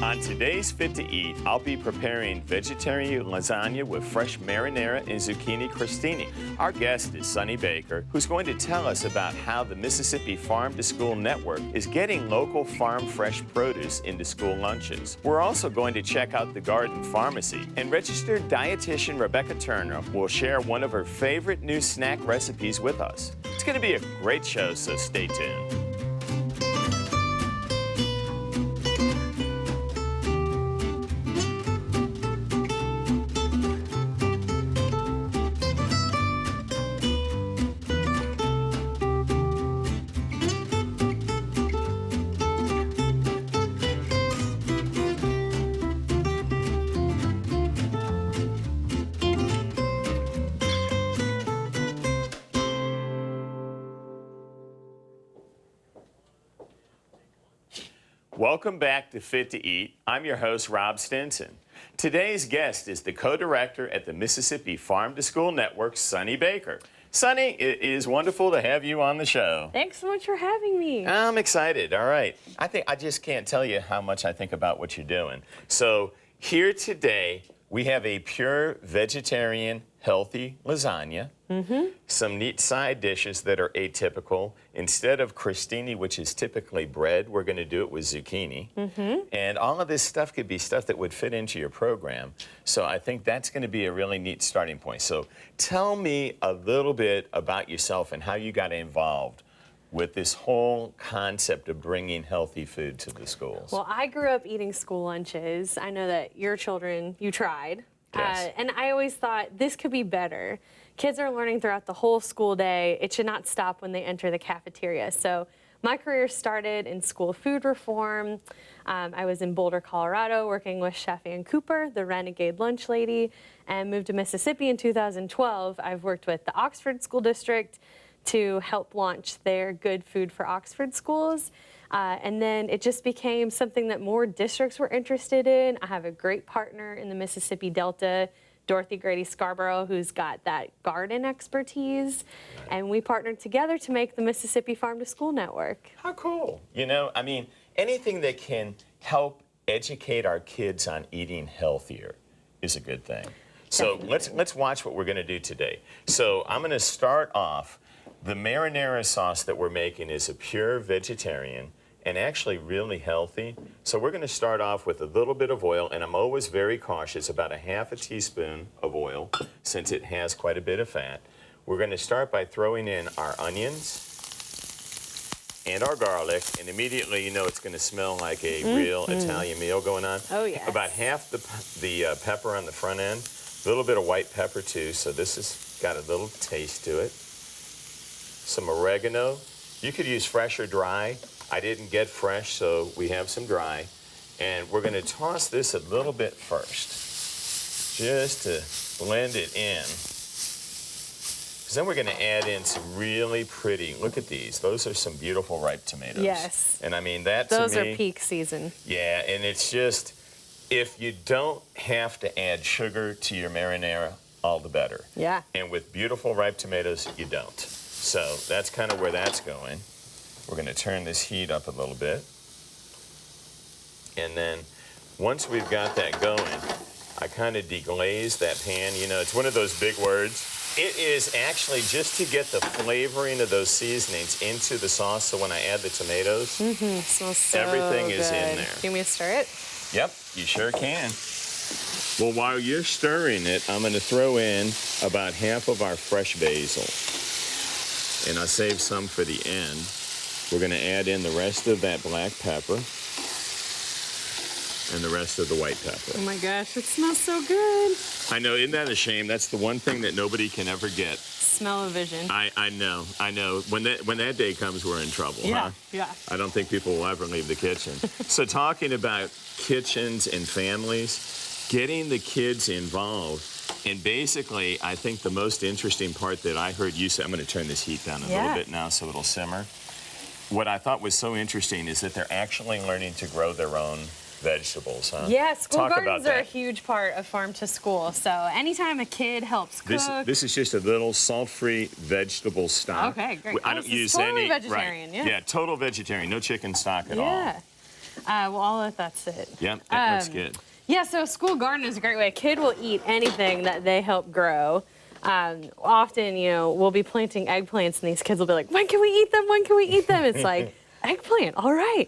On today's Fit to Eat, I'll be preparing vegetarian lasagna with fresh marinara and zucchini crostini. Our guest is Sonny Baker, who's going to tell us about how the Mississippi Farm to School Network is getting local farm fresh produce into school lunches. We're also going to check out the Garden Farmacy, and registered dietitian Rebecca Turner will share one of her favorite new snack recipes with us. It's going to be a great show, so stay tuned. Welcome back to Fit to Eat. I'm your host, Rob Stinson. Today's guest is the co-director at the Mississippi Farm to School Network, Sonny Baker. Sonny, it is wonderful to have you on the show. Thanks so much for having me. I'm excited. All right. I just can't tell you how much I think about what you're doing. So here today, we have a pure vegetarian, healthy lasagna. Some neat side dishes that are atypical. Instead of crostini, which is typically bread, we're going to do it with zucchini. And all of this stuff could be stuff that would fit into your program. So I think that's going to be a really neat starting point. So tell me a little bit about yourself and how you got involved with this whole concept of bringing healthy food to the schools. Well, I grew up eating school lunches. I know that your children, you tried. Yes. And I always thought this could be better. Kids are learning throughout the whole school day. It should not stop when they enter the cafeteria. So my career started in school food reform. I was in Boulder, Colorado, working with Chef Ann Cooper, the renegade lunch lady, and moved to Mississippi in 2012. I've worked with the Oxford School District to help launch their Good Food for Oxford schools. And then it just became something that more districts were interested in. I have a great partner in the Mississippi Delta, Dorothy Grady Scarborough, who's got that garden expertise. And we partnered together to make the Mississippi Farm to School Network. How cool. You know, I mean, anything that can help educate our kids on eating healthier is a good thing. So let's watch what we're going to do today. So I'm going to start off. The marinara sauce that we're making is a pure vegetarian and actually really healthy. So we're going to start off with a little bit of oil, and I'm always very cautious, about a half a teaspoon of oil, since it has quite a bit of fat. We're going to start by throwing in our onions and our garlic, and immediately you know it's going to smell like a real Italian meal going on. Oh, yes. About half the pepper on the front end, a little bit of white pepper too, so this has got a little taste to it. Some oregano. You could use fresh or dry. I didn't get fresh, so we have some dry. And we're going to toss this a little bit first, just to blend it in. Because then we're going to add in some really pretty, look at these. Those are some beautiful ripe tomatoes. Yes. And I mean, that Those to me, are peak season. Yeah, and it's just, if you don't have to add sugar to your marinara, all the better. Yeah. And with beautiful ripe tomatoes, you don't. So that's kind of where that's going. We're going to turn this heat up a little bit. And then once we've got that going, I kind of deglaze that pan. You know, it's one of those big words. It is actually just to get the flavoring of those seasonings into the sauce, so when I add the tomatoes, It smells so everything good. is in there. Do you want me to stir it? Yep, you sure can. Well, while you're stirring it, I'm going to throw in about half of our fresh basil. And I'll save some for the end. We're going to add in the rest of that black pepper and the rest of the white pepper. Oh my gosh, it smells so good. I know, isn't that a shame? That's the one thing that nobody can ever get. Smell-o-vision. I know. When that day comes, we're in trouble, huh? Yeah. I don't think people will ever leave the kitchen. So talking about kitchens and families, getting the kids involved. And basically, I think the most interesting part that I heard you say, I'm going to turn this heat down a little bit now so it'll simmer. What I thought was so interesting is that they're actually learning to grow their own vegetables, huh? Yeah, school Talk gardens about are a that. huge part of farm to school. So anytime a kid helps cook. This is just a little salt-free vegetable stock. Okay, great. I Oh, don't this is use totally any vegetarian, right. yeah. Total vegetarian, no chicken stock at all. Yeah. Well, I'll let that sit. Yep, that looks good. Yeah, so a school garden is a great way. A kid will eat anything that they help grow. Often, we'll be planting eggplants, and these kids will be like, when can we eat them? When can we eat them? It's like, eggplant, all right.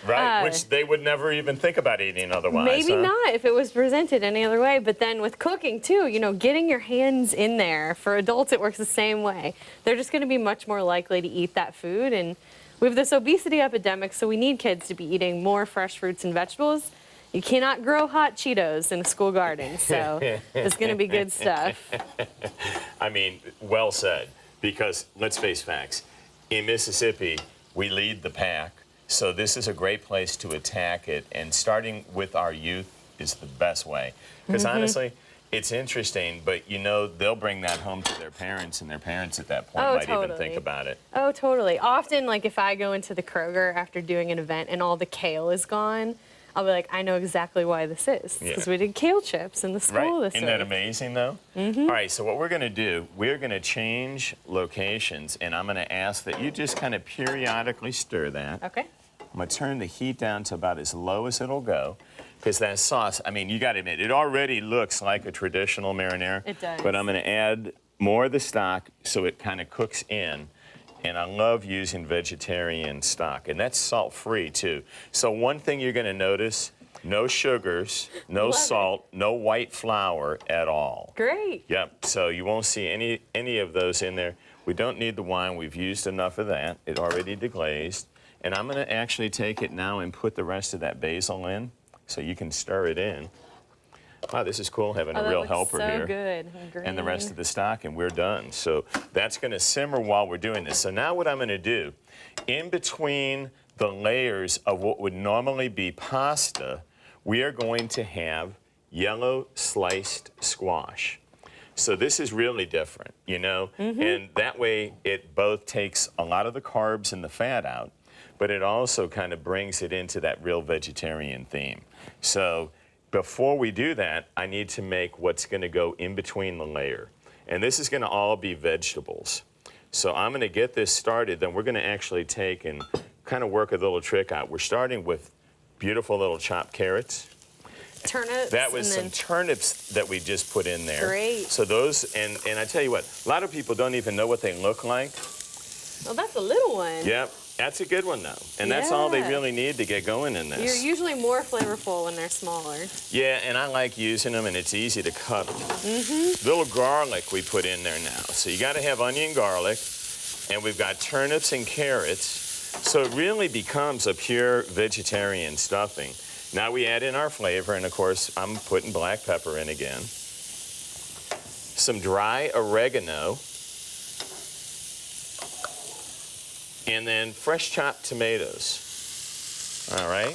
Right, which they would never even think about eating otherwise. Maybe not if it was presented any other way. But then with cooking, too, getting your hands in there. For adults, it works the same way. They're just going to be much more likely to eat that food. And we have this obesity epidemic, so we need kids to be eating more fresh fruits and vegetables. You cannot grow hot Cheetos in a school garden, so it's going to be good stuff. I mean, well said, because let's face facts. In Mississippi, we lead the pack, so this is a great place to attack it, and starting with our youth is the best way. Because honestly, it's interesting, but they'll bring that home to their parents, and their parents at that point might even think about it. Oh, totally. Often, like if I go into the Kroger after doing an event and all the kale is gone, I'll be like, I know exactly why this is. Because we did kale chips in the school this week. Isn't that amazing, though? All right, so what we're going to do, we're going to change locations, and I'm going to ask that you just kind of periodically stir that. Okay. I'm going to turn the heat down to about as low as it'll go, because that sauce, I mean, you got to admit, it already looks like a traditional marinara. It does. But I'm going to add more of the stock so it kind of cooks in. And I love using vegetarian stock, and that's salt-free, too. So one thing you're going to notice, no sugars, no salt, no white flour at all. Great. Yep, so you won't see any of those in there. We don't need the wine. We've used enough of that. It already deglazed. And I'm going to actually take it now and put the rest of that basil in so you can stir it in. Wow, this is cool having a real helper so here. Good. And the rest of the stock, and we're done. So that's going to simmer while we're doing this. So now what I'm going to do, in between the layers of what would normally be pasta, we are going to have yellow sliced squash. So this is really different, and that way it both takes a lot of the carbs and the fat out, but it also kind of brings it into that real vegetarian theme. So before we do that, I need to make what's going to go in between the layer. And this is going to all be vegetables. So I'm going to get this started, then we're going to actually take and kind of work a little trick out. We're starting with beautiful little chopped carrots. Turnips. That was some turnips that we just put in there. Great. So those, and I tell you what, a lot of people don't even know what they look like. Well, that's a little one. Yep. That's a good one, though. And that's all they really need to get going in this. You're usually more flavorful when they're smaller. Yeah, and I like using them, and it's easy to cut them. Little garlic we put in there now. So you got to have onion garlic, and we've got turnips and carrots. So it really becomes a pure vegetarian stuffing. Now we add in our flavor, and of course, I'm putting black pepper in again. Some dry oregano. And then fresh chopped tomatoes. All right.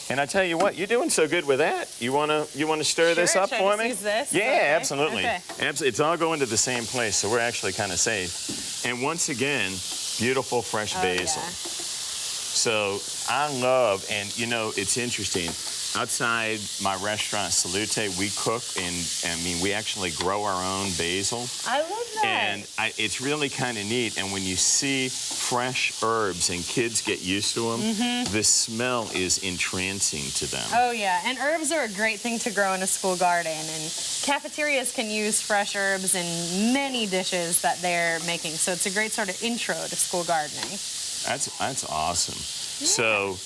And I tell you what, you're doing so good with that. You wanna stir this up for me? Use this? Yeah, Okay. absolutely. Okay. It's all going to the same place, so we're actually kind of safe. And once again, beautiful fresh basil. Yeah. So I love, and it's interesting. Outside my restaurant, Salute, we cook, and we actually grow our own basil. I love that. And it's really kind of neat. And when you see fresh herbs and kids get used to them, the smell is entrancing to them. Oh, yeah. And herbs are a great thing to grow in a school garden. And cafeterias can use fresh herbs in many dishes that they're making. So it's a great sort of intro to school gardening. That's awesome. Yeah. So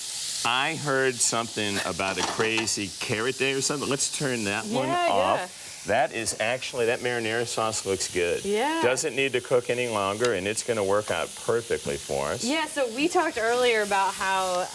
I heard something about a crazy carrot day or something. Let's turn that one off. Yeah. That is actually, that marinara sauce looks good. Yeah. Doesn't need to cook any longer, and it's going to work out perfectly for us. Yeah, so we talked earlier about how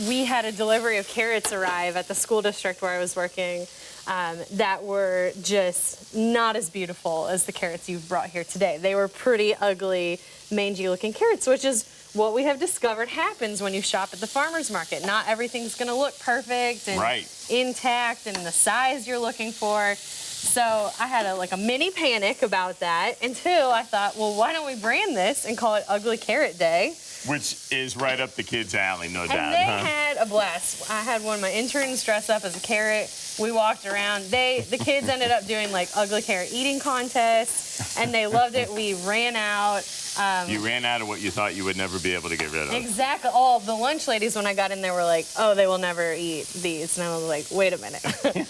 we had a delivery of carrots arrive at the school district where I was working that were just not as beautiful as the carrots you've brought here today. They were pretty ugly, mangy-looking carrots, which is what we have discovered happens when you shop at the farmer's market. Not everything's going to look perfect and intact and the size you're looking for. So I had a mini panic about that until I thought, well, why don't we brand this and call it Ugly Carrot Day? Which is right up the kids' alley, no doubt. And they had a blast. I had one of my interns dress up as a carrot. We walked around. The kids ended up doing ugly carrot eating contests, and they loved it. We ran out. You ran out of what you thought you would never be able to get rid of. Exactly. All the lunch ladies, when I got in there, were like, "Oh, they will never eat these," and I was like, "Wait a minute,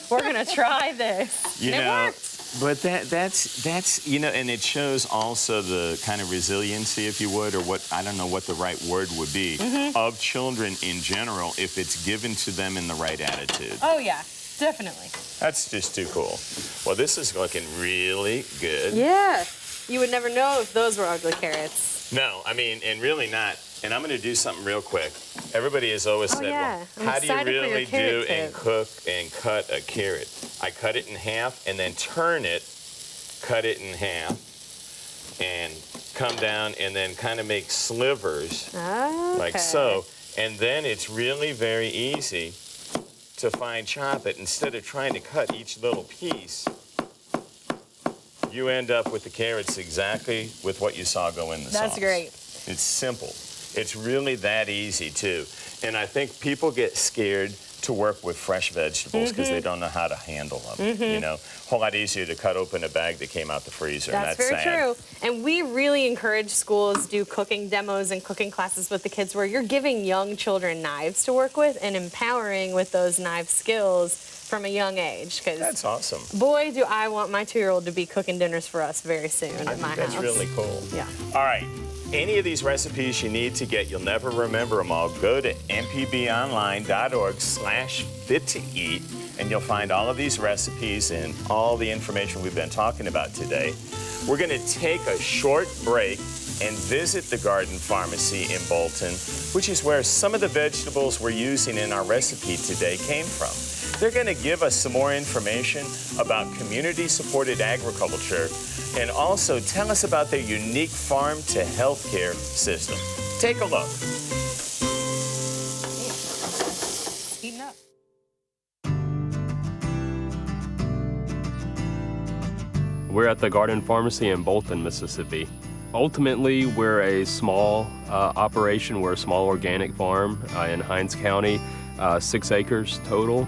we're gonna try this." You and know, it worked. but that's and it shows also the kind of resiliency, if you would, or what, I don't know what the right word would be, of children in general if it's given to them in the right attitude. Oh yeah, definitely. That's just too cool. Well, this is looking really good. Yeah. You would never know if those were ugly carrots. No, I mean, and really not. And I'm going to do something real quick. Everybody has always said, yeah. well, how do you really do and tip. cook and cut a carrot? I cut it in half and then turn it, cut it in half, and come down and then kind of make slivers like so. And then it's really very easy to fine chop it. Instead of trying to cut each little piece, you end up with the carrots exactly with what you saw go in the sauce. That's great. It's simple. It's really that easy, too. And I think people get scared to work with fresh vegetables because they don't know how to handle them. You know, a whole lot easier to cut open a bag that came out the freezer. That's and very true. And we really encourage schools do cooking demos and cooking classes with the kids where you're giving young children knives to work with and empowering with those knife skills from a young age. That's awesome. Boy, do I want my 2-year-old to be cooking dinners for us very soon at my house. That's really cool. Yeah. All right. Any of these recipes you need to get, you'll never remember them all. Go to mpbonline.org/fit-to-eat, and you'll find all of these recipes and all the information we've been talking about today. We're going to take a short break and visit the Garden Farmacy in Bolton, which is where some of the vegetables we're using in our recipe today came from. They're going to give us some more information about community-supported agriculture and also tell us about their unique farm-to-healthcare system. Take a look. Heating up. We're at the Garden Farmacy in Bolton, Mississippi. Ultimately, we're a small operation. We're a small organic farm in Hinds County, 6 acres total.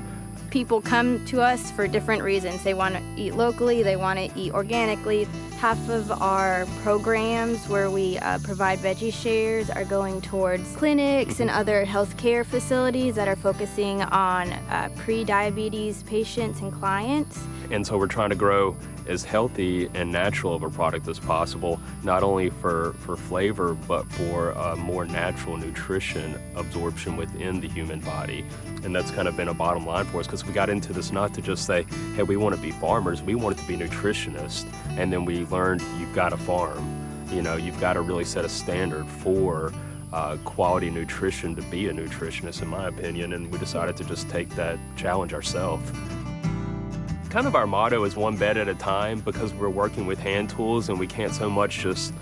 People come to us for different reasons. They want to eat locally, they want to eat organically. Half of our programs where we provide veggie shares are going towards clinics and other healthcare facilities that are focusing on pre-diabetes patients and clients. And so we're trying to grow as healthy and natural of a product as possible, not only for flavor, but for more natural nutrition absorption within the human body. And that's kind of been a bottom line for us because we got into this not to just say, hey, we want to be farmers, we want it to be nutritionists. And then we learned you've got to farm. You know, you've got to really set a standard for quality nutrition to be a nutritionist, in my opinion. And we decided to just take that challenge ourselves. Kind of our motto is one bed at a time because we're working with hand tools and we can't so much just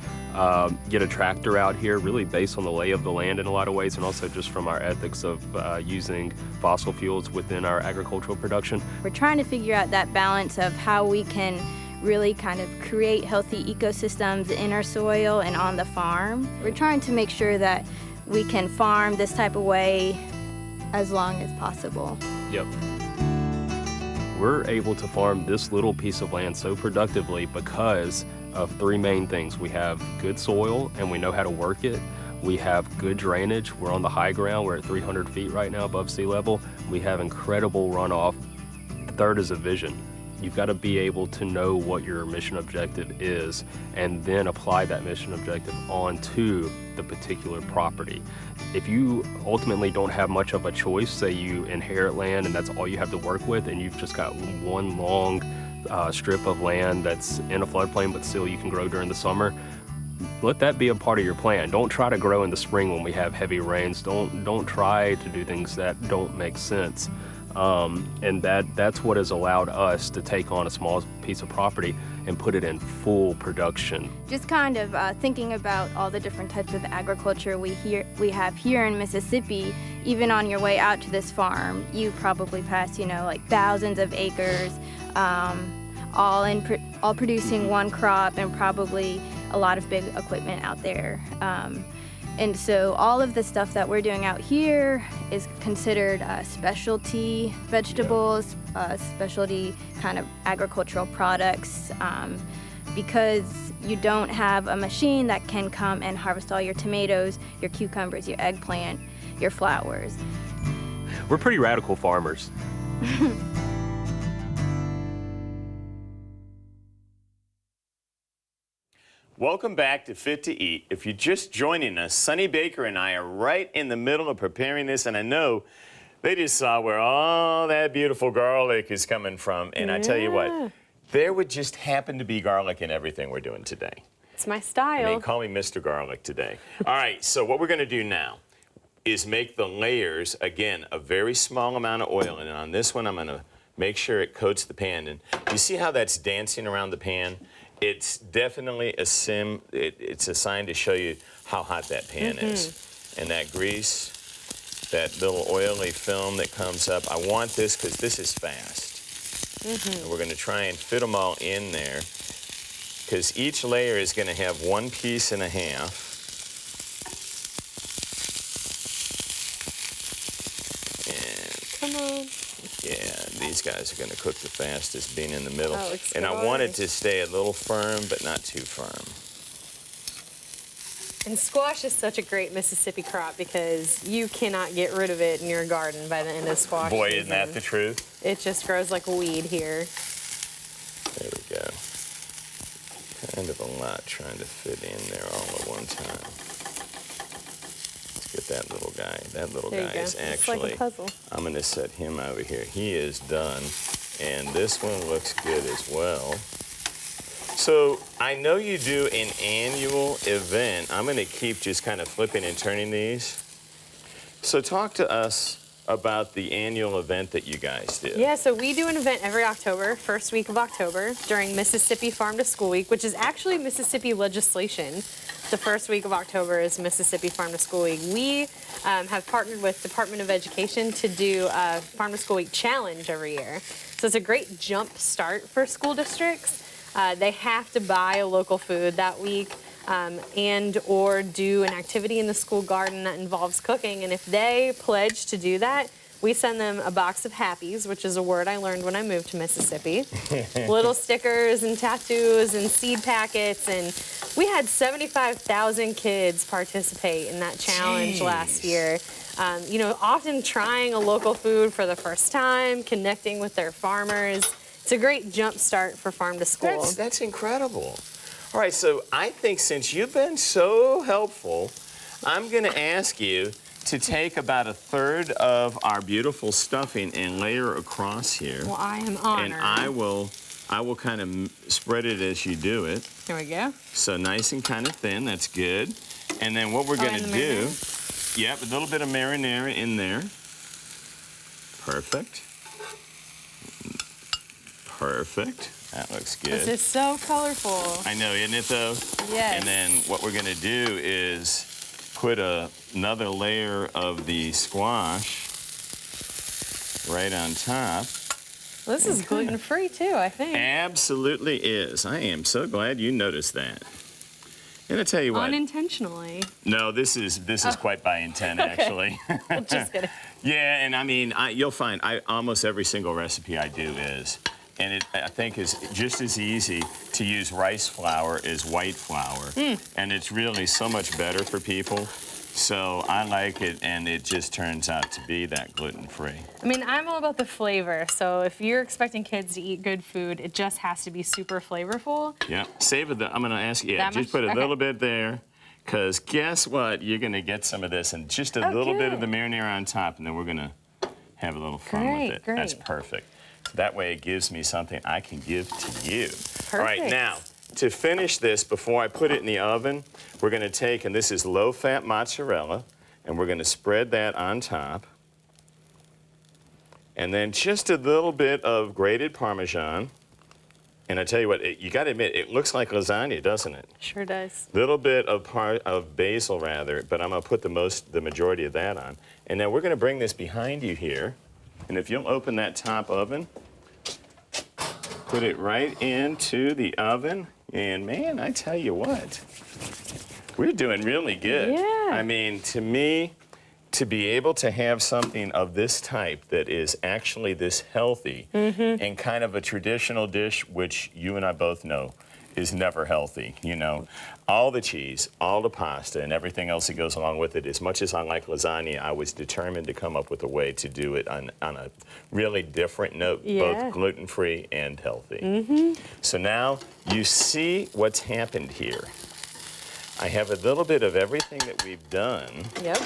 get a tractor out here, really based on the lay of the land in a lot of ways, and also just from our ethics of using fossil fuels within our agricultural production. We're trying to figure out that balance of how we can really kind of create healthy ecosystems in our soil and on the farm. We're trying to make sure that we can farm this type of way as long as possible. Yep. We're able to farm this little piece of land so productively because of 3 main things. We have good soil and we know how to work it. We have good drainage. We're on the high ground. We're at 300 feet right now above sea level. We have incredible runoff. The third is a vision. You've got to be able to know what your mission objective is and then apply that mission objective onto the particular property. If you ultimately don't have much of a choice, say you inherit land and that's all you have to work with and you've just got one long strip of land that's in a floodplain but still you can grow during the summer, let that be a part of your plan. Don't try to grow in the spring when we have heavy rains. Don't try to do things that don't make sense. And that's what has allowed us to take on a small piece of property and put it in full production. Just kind of thinking about all the different types of agriculture we have here in Mississippi. Even on your way out to this farm, you probably pass, like thousands of acres, all producing one crop, and probably a lot of big equipment out there. And so all of the stuff that we're doing out here is considered specialty vegetables, specialty kind of agricultural products, because you don't have a machine that can come and harvest all your tomatoes, your cucumbers, your eggplant, your flowers. We're pretty radical farmers. Welcome back to Fit to Eat. If you're just joining us, Sonny Baker and I are right in the middle of preparing this, and I know they just saw where all that beautiful garlic is coming from. And I tell you what, there would just happen to be garlic in everything we're doing today. It's my style. I mean, call me Mr. Garlic today. All right, so what we're going to do now is make the layers, again, a very small amount of oil. And on this one, I'm going to make sure it coats the pan. And you see how that's dancing around the pan? It's definitely a it's a sign to show you how hot that pan is. And that grease, that little oily film that comes up, I want this because this is fast. And we're going to try and fit them all in there because each layer is going to have 1.5 pieces. Come on. Yeah, these guys are going to cook the fastest, being in the middle. Oh, it's and I want it gorgeous. to stay a little firm, but not too firm. And squash is such a great Mississippi crop because you cannot get rid of it in your garden by the end of squash Boy, season. isn't that the truth? It just grows like a weed here. There we go. Kind of a lot trying to fit in there all at one time. Let's get that little guy. That little There you guy go. is It's actually, like a puzzle. I'm going to set him over here. He is done. And this one looks good as well. So I know you do an annual event. I'm going to keep just kind of flipping and turning these. So talk to us about the annual event that you guys do. Yeah, so we do an event every October, first week of October, during Mississippi Farm to School Week, which is actually Mississippi legislation. The first week of October is Mississippi Farm to School Week. We have partnered with Department of Education to do a Farm to School Week challenge every year. So it's a great jump start for school districts. They have to buy a local food that week and or do an activity in the school garden that involves cooking. And if they pledge to do that, we send them a box of Happies, which is a word I learned when I moved to Mississippi. Little stickers and tattoos and seed packets. And we had 75,000 kids participate in that challenge last year. You know, often trying a local food for the first time, connecting with their farmers. It's a great jump start for farm to school. That's incredible. All right, so I think since you've been so helpful, I'm going to ask you to take about 1/3 of our beautiful stuffing and layer across here. Well, I am honored. And I will kind of spread it as you do it. Here we go. So nice and kind of thin, that's good. And then what we're going and to the do, marinara? yep, a little bit of marinara in there. Perfect. Perfect. That looks good. This is so colorful. I know, isn't it though? Yes. And then what we're going to do is put another layer of the squash right on top. This is gluten-free too, I think. Absolutely is. I am so glad you noticed that. And I tell you what. Unintentionally. No, this is quite by intent, actually. Just kidding. Yeah, and I mean, you'll find almost every single recipe I do is. And it, I think, is just as easy to use rice flour as white flour. And it's really so much better for people. So I like it, and it just turns out to be that gluten-free. I mean, I'm all about the flavor. So if you're expecting kids to eat good food, it just has to be super flavorful. Yeah, save it. I'm going to ask you, That just much? put a Okay. little bit there. Because guess what? You're going to get some of this and just a little bit of the marinara on top, and then we're going to have a little fun with it. Great. That's perfect. So that way it gives me something I can give to you. All right, Perfect. now, to finish this, before I put it in the oven, we're going to take, and this is low-fat mozzarella, and we're going to spread that on top. And then just a little bit of grated Parmesan. And I tell you what, you got to admit, it looks like lasagna, doesn't it? Sure does. Little bit of basil, rather, but I'm going to put the majority of that on. And now we're going to bring this behind you here. And if you'll open that top oven, put it right into the oven. And man, I tell you what, we're doing really good. Yeah. I mean, to me, to be able to have something of this type that is actually this healthy and kind of a traditional dish, which you and I both know is never healthy, you know. All the cheese, all the pasta, and everything else that goes along with it. As much as I like lasagna, I was determined to come up with a way to do it on a really different note, both gluten-free and healthy. So now you see what's happened here. I have a little bit of everything that we've done. Yep.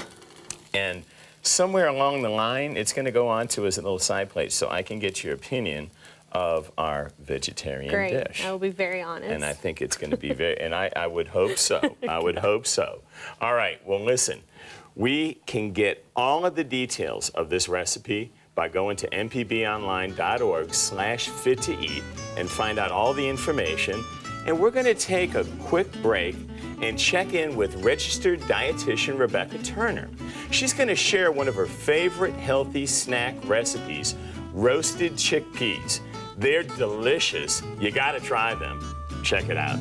And somewhere along the line, it's going to go on to as a little side plate so I can get your opinion of our vegetarian dish. Great. I will be very honest. And I think it's going to be very, and I would hope so. I would hope so. All right, well, listen, we can get all of the details of this recipe by going to mpbonline.org/fit-to-eat and find out all the information. And we're going to take a quick break and check in with registered dietitian Rebecca Turner. She's going to share one of her favorite healthy snack recipes, roasted chickpeas. They're delicious. You got to try them. Check it out.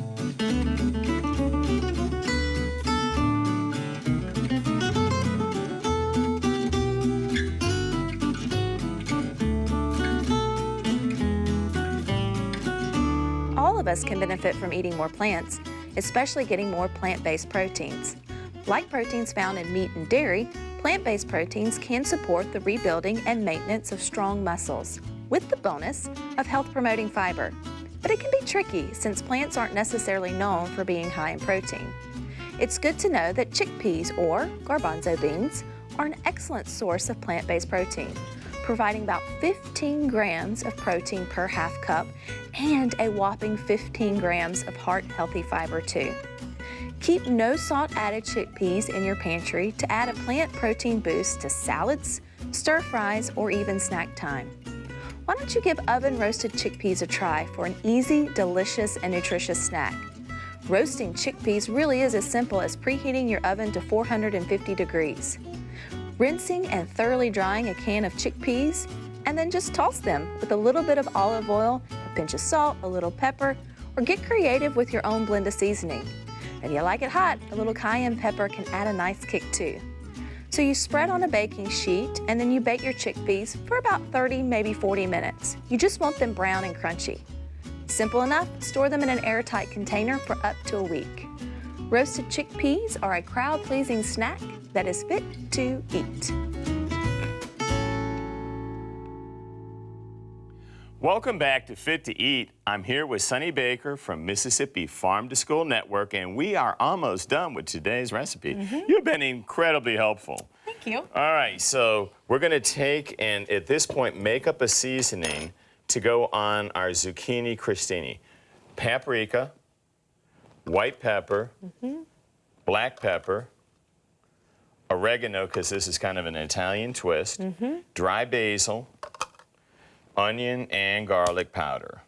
All of us can benefit from eating more plants, especially getting more plant-based proteins. Like proteins found in meat and dairy, plant-based proteins can support the rebuilding and maintenance of strong muscles, with the bonus of health-promoting fiber. But it can be tricky since plants aren't necessarily known for being high in protein. It's good to know that chickpeas, or garbanzo beans, are an excellent source of plant-based protein, providing about 15 grams of protein per half cup and a whopping 15 grams of heart-healthy fiber too. Keep no salt-added chickpeas in your pantry to add a plant protein boost to salads, stir fries, or even snack time. Why don't you give oven-roasted chickpeas a try for an easy, delicious, and nutritious snack? Roasting chickpeas really is as simple as preheating your oven to 450 degrees. Rinsing and thoroughly drying a can of chickpeas, and then just toss them with a little bit of olive oil, a pinch of salt, a little pepper, or get creative with your own blend of seasoning. If you like it hot, a little cayenne pepper can add a nice kick too. So you spread on a baking sheet and then you bake your chickpeas for about 30, maybe 40 minutes. You just want them brown and crunchy. Simple enough, store them in an airtight container for up to a week. Roasted chickpeas are a crowd-pleasing snack that is fit to eat. Welcome back to Fit to Eat. I'm here with Sonny Baker from Mississippi Farm to School Network, and we are almost done with today's recipe. You've been incredibly helpful. Thank you. All right, so we're going to take and at this point make up a seasoning to go on our zucchini crostini. Paprika, white pepper, black pepper, oregano, because this is kind of an Italian twist, dry basil, onion and garlic powder.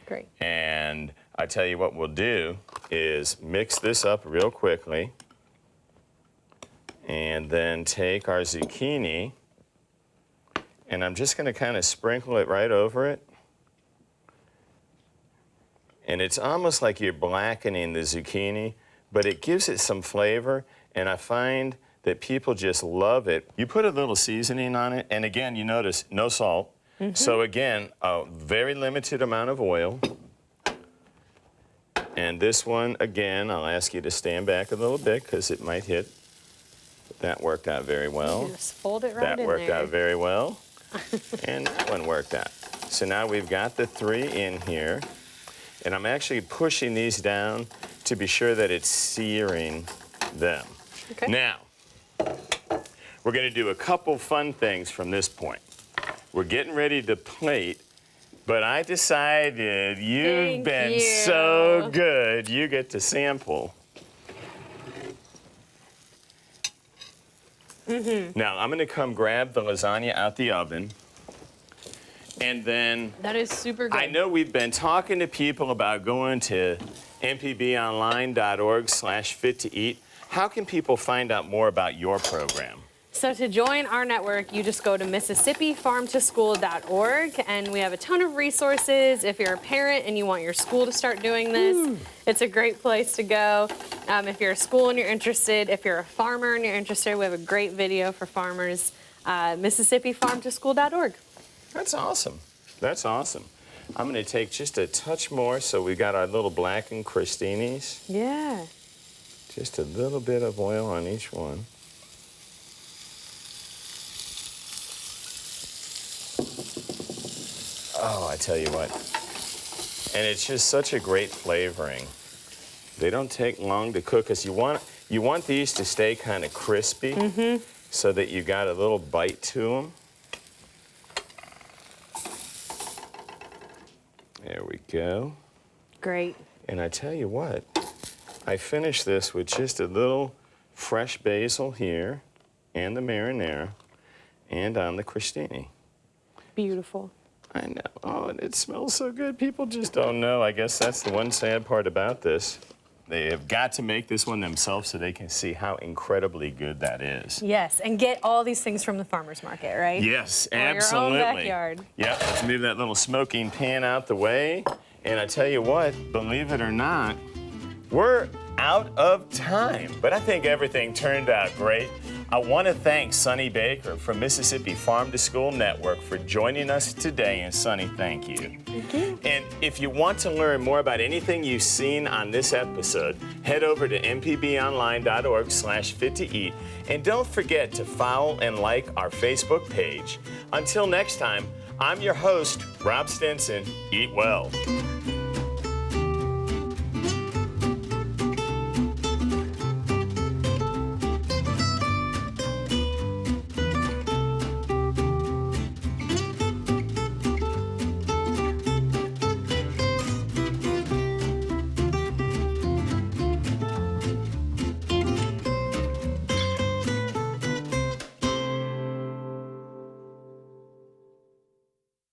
Great. And I tell you what we'll do is mix this up real quickly and then take our zucchini and I'm just going to kind of sprinkle it right over it. And it's almost like you're blackening the zucchini, but it gives it some flavor, and I find that people just love it. You put a little seasoning on it, and again, you notice no salt. So again, a very limited amount of oil. And this one, again, I'll ask you to stand back a little bit because it might hit. That worked out very well. Just fold it right in That worked there. out very well. And that one worked out. So now we've got the three in here. And I'm actually pushing these down to be sure that it's searing them. Okay. Now, we're going to do a couple fun things from this point. We're getting ready to plate, but I decided you've Thank been you. so good, you get to sample. Now, I'm going to come grab the lasagna out the oven, and then That is super good. I know we've been talking to people about going to mpbonline.org/fit-to-eat. How can people find out more about your program? So to join our network, you just go to MississippiFarmToSchool.org, and we have a ton of resources. If you're a parent and you want your school to start doing this, it's a great place to go. If you're a school and you're interested, if you're a farmer and you're interested, we have a great video for farmers, MississippiFarmToSchool.org. That's awesome. That's awesome. I'm going to take just a touch more, so we got our little blackened crostinis. Yeah. Just a little bit of oil on each one. Oh, I tell you what. And it's just such a great flavoring. They don't take long to cook, because you want these to stay kind of crispy, so that you got a little bite to them. There we go. Great. And I tell you what, I finished this with just a little fresh basil here, and the marinara, and on the crostini. Beautiful. I know. Oh, and it smells so good. People just don't know. I guess that's the one sad part about this. They have got to make this one themselves so they can see how incredibly good that is. Yes, and get all these things from the farmer's market, right? Yes, Or absolutely. your own backyard. Yep, let's move that little smoking pan out the way. And I tell you what, believe it or not, we're out of time. But I think everything turned out great. I want to thank Sonny Baker from Mississippi Farm to School Network for joining us today. And Sonny, thank you. Thank you. And if you want to learn more about anything you've seen on this episode, head over to mpbonline.org/fit-to-eat. And don't forget to follow and like our Facebook page. Until next time, I'm your host, Rob Stinson. Eat well.